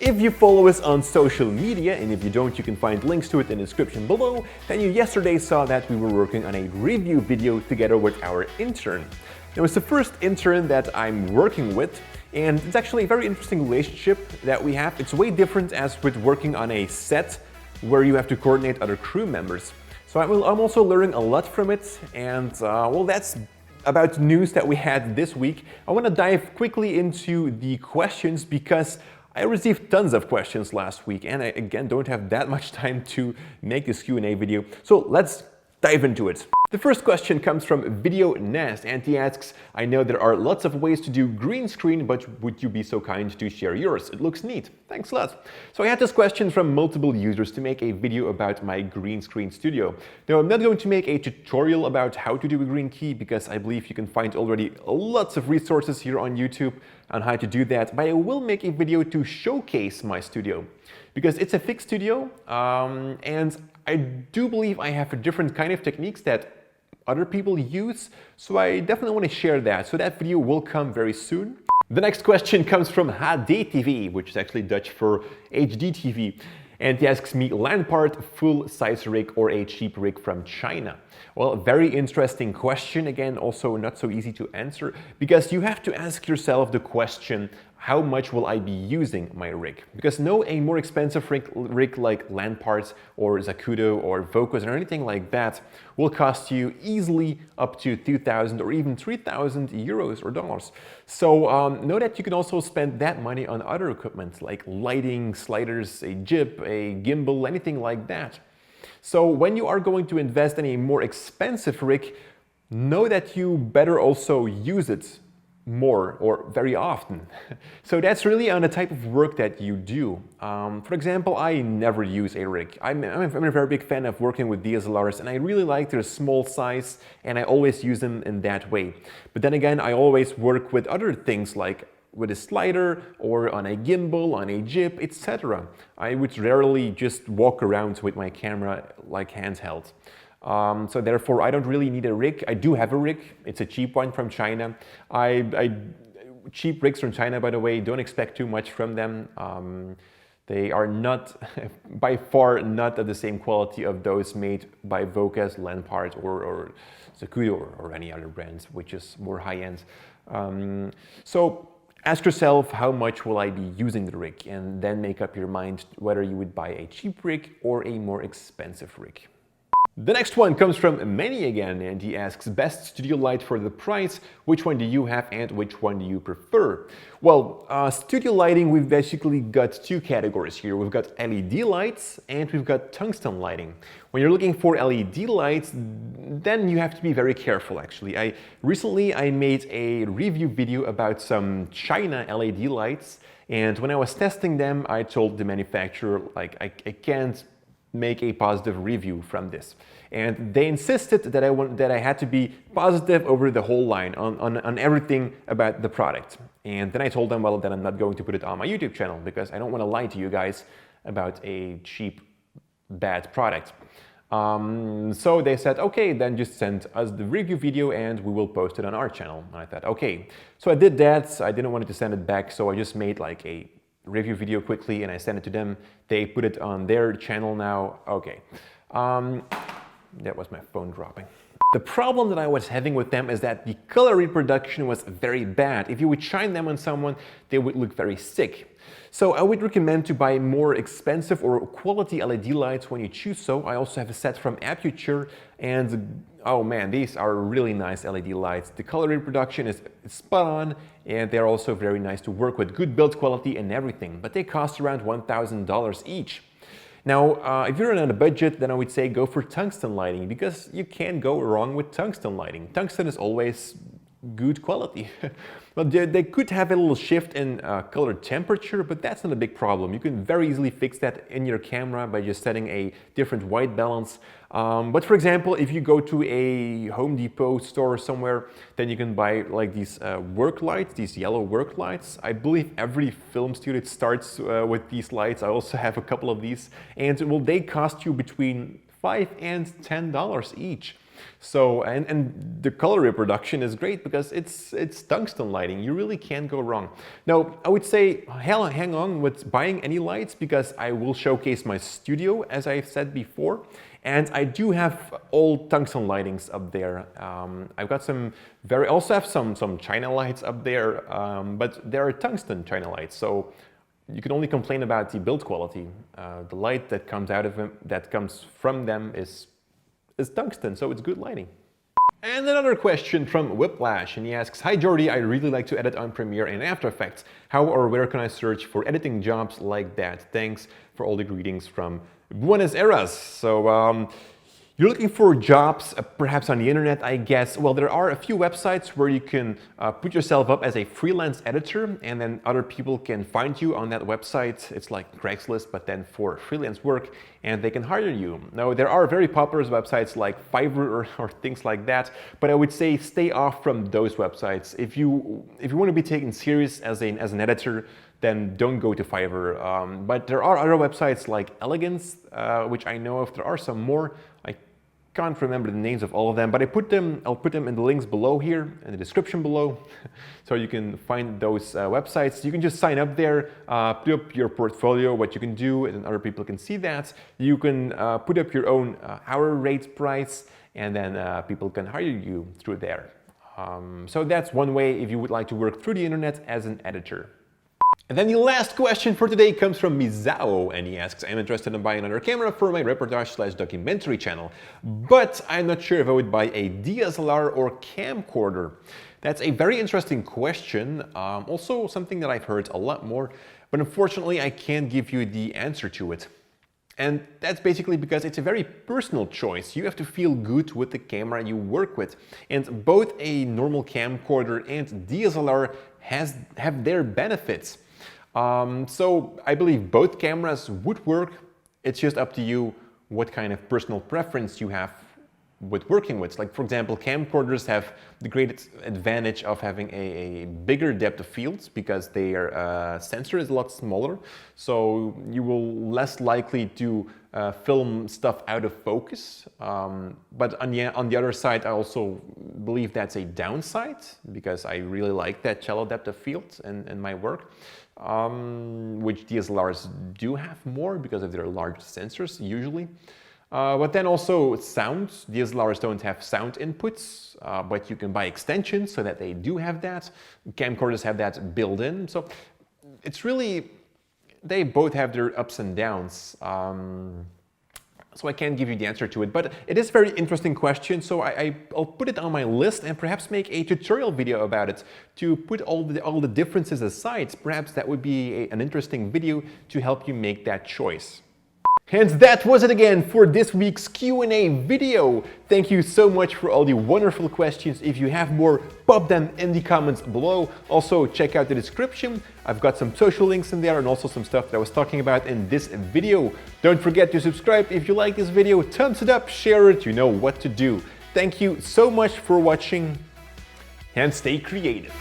If you follow us on social media, and if you don't, you can find links to it in the description below, then you yesterday saw that we were working on a review video together with our intern. It was the first intern that I'm working with, and it's actually a very interesting relationship that we have. It's way different as with working on a set where you have to coordinate other crew members. So I'm also learning a lot from it, and well, that's about news that we had this week. I want to dive quickly into the questions because I received tons of questions last week, and I, again, don't have that much time to make this Q&A video. So let's dive into it. The first question comes from Video Nest, and he asks, I know there are lots of ways to do green screen, but would you be so kind to share yours? It looks neat. Thanks a lot. So I had this question from multiple users to make a video about my green screen studio. Now, I'm not going to make a tutorial about how to do a green key because I believe you can find already lots of resources here on YouTube on how to do that, but I will make a video to showcase my studio because it's a fixed studio, and I do believe I have a different kind of techniques that other people use, so I definitely want to share that. So that video will come very soon. The next question comes from HDTV, which is actually Dutch for HD TV. And he asks me, land part, full size rig or a cheap rig from China? Well, very interesting question. Again, also not so easy to answer because you have to ask yourself the question, how much will I be using my rig? Because no, a more expensive rig like land parts or Zacuto or Focus or anything like that will cost you easily up to 2,000 or even 3,000 euros or dollars. So know that you can also spend that money on other equipment like lighting, sliders, a jib, a gimbal, anything like that. So when you are going to invest in a more expensive rig, know that you better also use it more or very often. So that's really on the type of work that you do. For example, I never use a rig. I'm a very big fan of working with DSLRs, and I really like their small size, and I always use them in that way. But then again, I always work with other things like with a slider or on a gimbal, on a jib, etc. I would rarely just walk around with my camera like handheld. So therefore, I don't really need a rig. I do have a rig. It's a cheap one from China. Cheap rigs from China, by the way, don't expect too much from them. They are not, by far, not of the same quality of those made by Vocas, Lampard, or Zacuto, or any other brands, which is more high-end. So ask yourself, how much will I be using the rig? And then make up your mind whether you would buy a cheap rig or a more expensive rig. The next one comes from Manny again, and he asks, best studio light for the price, which one do you have and which one do you prefer? Well, studio lighting, we've basically got two categories here. We've got LED lights and we've got tungsten lighting. When you're looking for LED lights, then you have to be very careful actually. Recently I made a review video about some China LED lights, and when I was testing them, I told the manufacturer, like, I can't make a positive review from this, and they insisted that I had to be positive over the whole line on everything about the product. And then I told them, well, then I'm not going to put it on my YouTube channel because I don't want to lie to you guys about a cheap, bad product. So they said, okay, then just send us the review video and we will post it on our channel. And I thought, okay. So I did that. I didn't want to send it back, so I just made like a review video quickly and I sent it to them. They put it on their channel now. Okay. That was my phone dropping. The problem that I was having with them is that the color reproduction was very bad. If you would shine them on someone, they would look very sick. So I would recommend to buy more expensive or quality LED lights when you choose so. I also have a set from Aputure, and oh man, these are really nice LED lights. The color reproduction is spot on, and they're also very nice to work with. Good build quality and everything, but they cost around $1,000 each. Now, if you're on a budget, then I would say go for tungsten lighting because you can't go wrong with tungsten lighting. Tungsten is always good quality. But they could have a little shift in color temperature, but that's not a big problem. You can very easily fix that in your camera by just setting a different white balance. But for example, if you go to a Home Depot store somewhere, then you can buy like these work lights, these yellow work lights. I believe every film studio starts with these lights. I also have a couple of these, and well, they cost you between $5 and $10 each. So, and the color reproduction is great because it's tungsten lighting. You really can't go wrong. Now, I would say hang on with buying any lights because I will showcase my studio, as I've said before. And I do have old tungsten lightings up there. I've got also have some China lights up there, but there are tungsten China lights. So you can only complain about the build quality. The light that comes out of them, that comes from them is tungsten, so it's good lighting. And another question from Whiplash, and he asks, "Hi Jordi, I really like to edit on Premiere and After Effects. How or where can I search for editing jobs like that? Thanks for all the greetings from Buenos Aires." So you're looking for jobs perhaps on the internet, I guess. Well, there are a few websites where you can put yourself up as a freelance editor, and then other people can find you on that website. It's like Craigslist, but then for freelance work, and they can hire you. Now, there are very popular websites like Fiverr or things like that, but I would say stay off from those websites. If you want to be taken serious as an editor, then don't go to Fiverr. But there are other websites like Elegance, which I know of. There are some more. I can't remember the names of all of them, but I'll put them in the links below here in the description below, so you can find those websites. You can just sign up there, put up your portfolio, what you can do, and other people can see that. You can put up your own hour rate price, and then people can hire you through there. So that's one way if you would like to work through the internet as an editor. And then the last question for today comes from Mizao, and he asks, "I'm interested in buying another camera for my reportage/documentary channel, but I'm not sure if I would buy a DSLR or camcorder." That's a very interesting question, also something that I've heard a lot more, but unfortunately I can't give you the answer to it. And that's basically because it's a very personal choice. You have to feel good with the camera you work with. And both a normal camcorder and DSLR have their benefits. So I believe both cameras would work. It's just up to you what kind of personal preference you have with working with. Like, for example, camcorders have the great advantage of having a bigger depth of field because their sensor is a lot smaller, so you will less likely to film stuff out of focus. But on the other side, I also believe that's a downside because I really like that shallow depth of field in my work, which DSLRs do have more because of their large sensors usually. But then also sound. DSLRs don't have sound inputs, but you can buy extensions so that they do have that. Camcorders have that built in. So it's really, they both have their ups and downs. So I can't give you the answer to it, but it is a very interesting question. So I'll put it on my list and perhaps make a tutorial video about it to put all the differences aside. Perhaps that would be an interesting video to help you make that choice. And that was it again for this week's Q&A video. Thank you so much for all the wonderful questions. If you have more, pop them in the comments below. Also, check out the description. I've got some social links in there and also some stuff that I was talking about in this video. Don't forget to subscribe if you like this video. Thumbs it up, share it, you know what to do. Thank you so much for watching and stay creative.